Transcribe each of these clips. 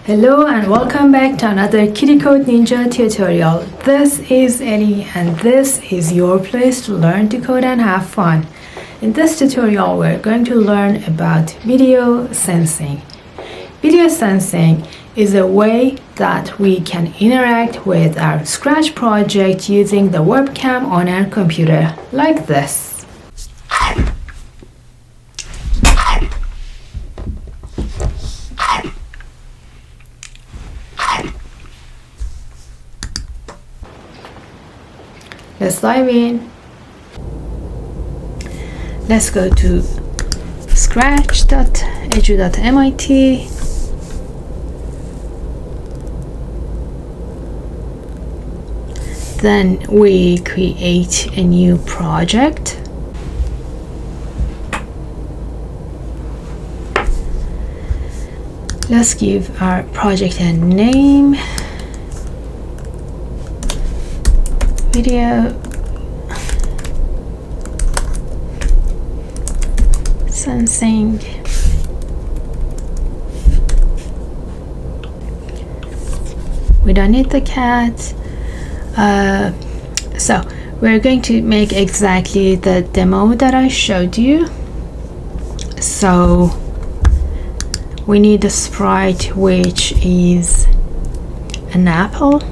Hello and welcome back to another Kitty Code Ninja tutorial. This is Ellie and this is your place to learn to code and have fun. In this tutorial we're going to learn about video sensing. Video sensing is a way that we can interact with our Scratch project using the webcam on our computer like this. Let's dive in. Let's go to scratch.edu.mit. Then we create a new project. Let's give our project a name. Video sensing. We don't need the cat. So we're going to make exactly the demo that I showed you. So we need a sprite which is an apple.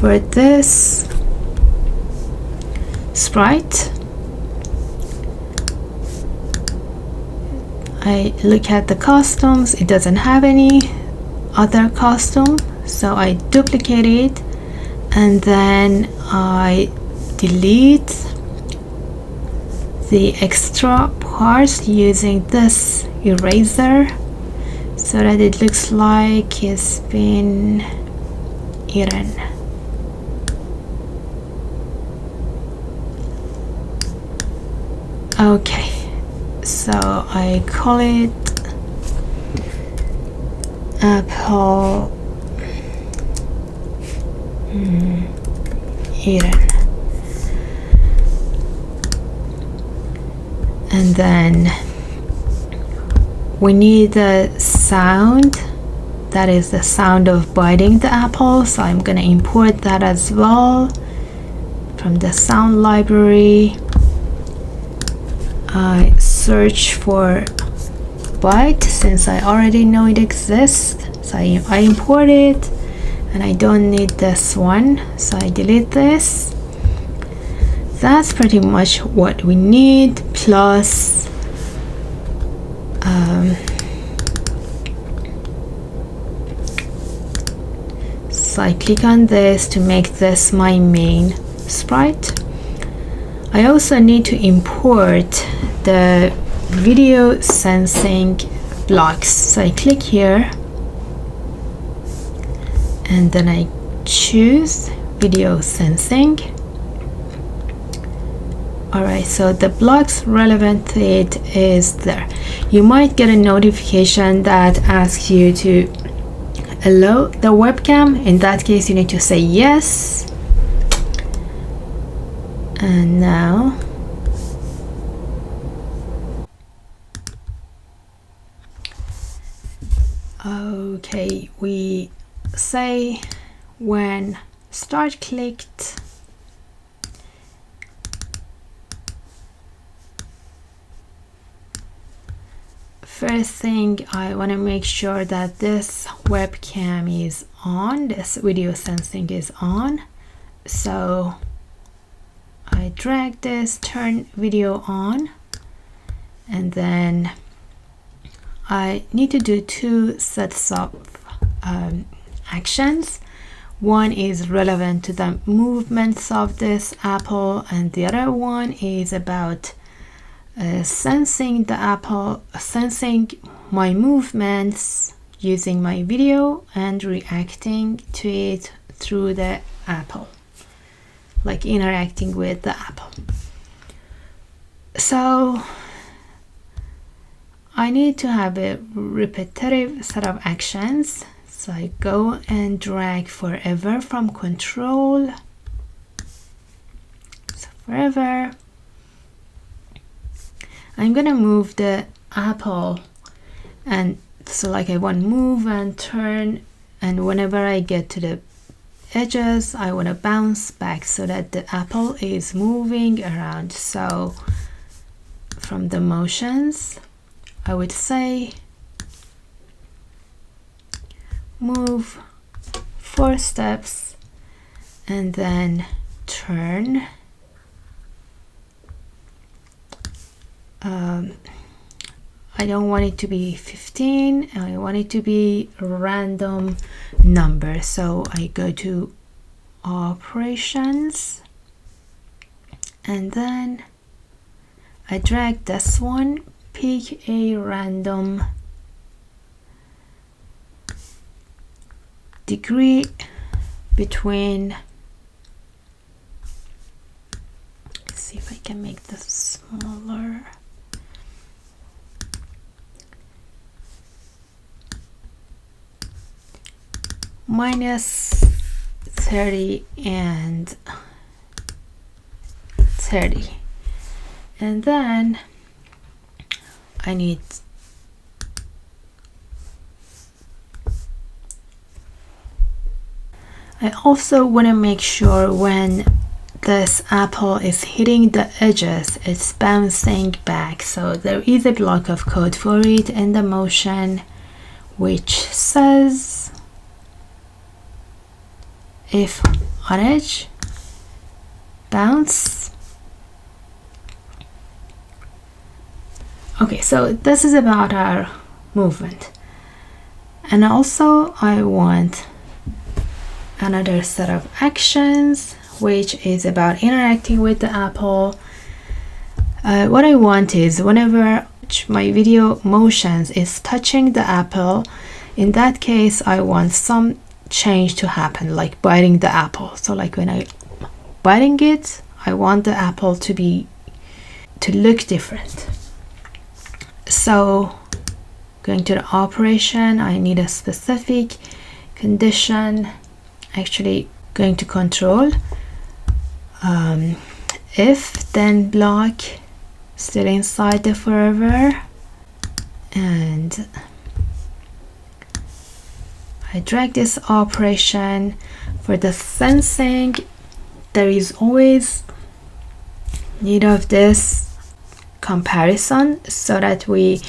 For this sprite, I look at the costumes. It doesn't have any other costume, so I duplicate it and then I delete the extra parts using this eraser so that it looks like it's been eaten. Okay, so I call it apple eaten, and then we need the sound, that is the sound of biting the apple, so I'm gonna import that as well from the sound library. I search for bite since I already know it exists, so I import it and I don't need this one, so I delete this. That's pretty much what we need, plus so I click on this to make this my main sprite. I also need to import the video sensing blocks. So I click here and then I choose video sensing. Alright, so the blocks relevant to it is there. You might get a notification that asks you to allow the webcam. In that case, you need to say yes. And now okay, we say when start clicked, first thing I want to make sure that this webcam is on, this video sensing is on, so I drag this, turn video on, and then I need to do two sets of actions. One is relevant to the movements of this apple, and the other one is about sensing the apple, sensing my movements using my video and reacting to it through the apple, like interacting with the apple. So I need to have a repetitive set of actions. So I go and drag forever from control. So forever. I'm gonna move the apple, and so like I want move and turn, and whenever I get to the edges I want to bounce back so that the apple is moving around. So from the motions I would say move 4 steps and then turn. I don't want it to be 15, I want it to be a random number. So I go to operations and then I drag this one, pick a random degree between, let's see if I can make this smaller. -30 and 30, and then I need I also want to make sure when this apple is hitting the edges it's bouncing back. So there is a block of code for it in the motion which says if on edge bounce. Okay, so this is about our movement, and also I want another set of actions which is about interacting with the apple. What I want is whenever my video motions is touching the apple, in that case I want some change to happen, like biting the apple. So like when I biting it, I want the apple to look different. So going to the operation, I need a specific condition, actually going to control if then block still inside the forever, and I drag this operation. For the sensing there is always need of this comparison, so that we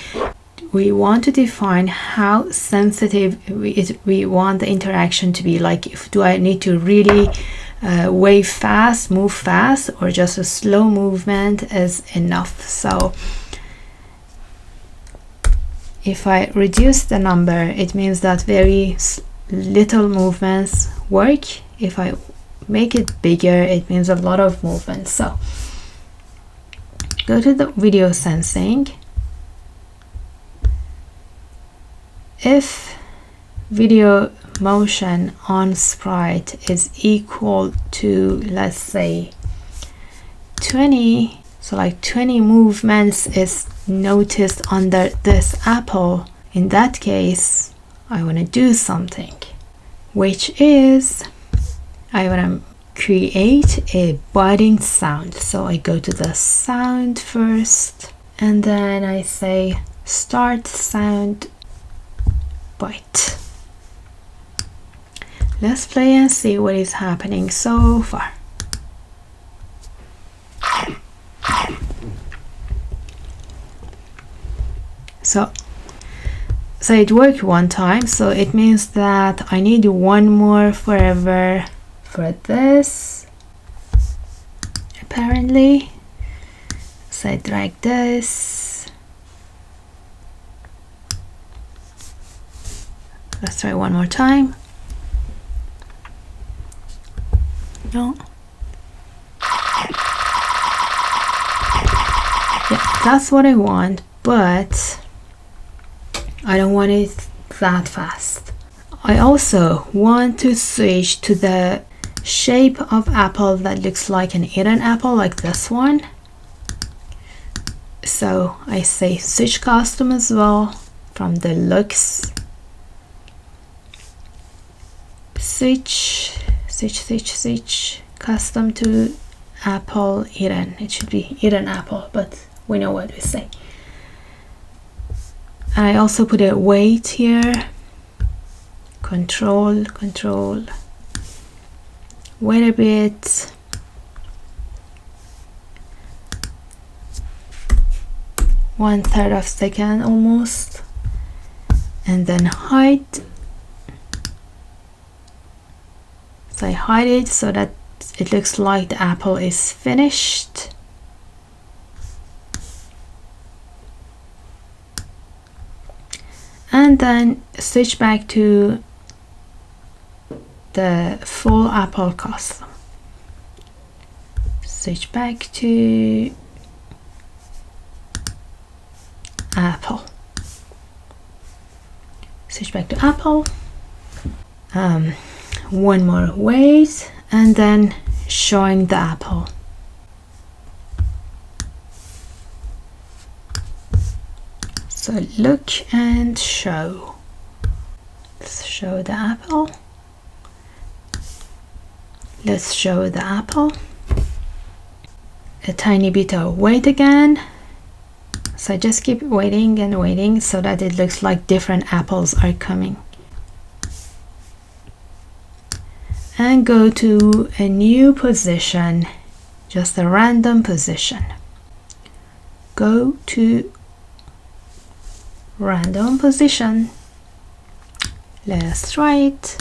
want to define how sensitive we want the interaction to be. Like, if do I need to really move fast, or just a slow movement is enough. So if I reduce the number, it means that very little movements work. If I make it bigger, it means a lot of movement. So go to the video sensing. If video motion on sprite is equal to, let's say, 20, so like 20 movements is noticed under this apple, in that case I want to do something, which is I want to create a biting sound. So I go to the sound first and then I say start sound bite. Let's play and see what is happening so far. So it worked one time, so it means that I need one more forever for this, apparently. So I drag this. Let's try one more time. No. Yeah, that's what I want, but I don't want it that fast. I also want to switch to the shape of apple that looks like an eaten apple, like this one. So I say switch custom as well from the looks. Switch custom to apple eaten. It should be eaten apple, but we know what we say. And I also put a weight here. Control, wait a bit. One-third of a second almost. And then hide. So I hide it so that it looks like the apple is finished. And then switch back to the full apple custom. Switch back to apple. Switch back to apple. One more weight and then showing the apple. So look and show. Let's show the apple. Let's show the apple. A tiny bit of weight again. So just keep waiting and waiting so that it looks like different apples are coming. And go to a new position, just a random position. Go to random position. Let's try it.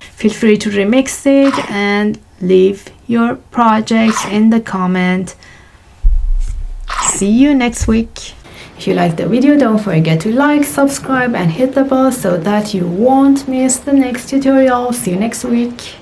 Feel free to remix it and leave your projects in the comment. See you next week. If you like the video, don't forget to like, subscribe and hit the bell so that you won't miss the next tutorial. See you next week.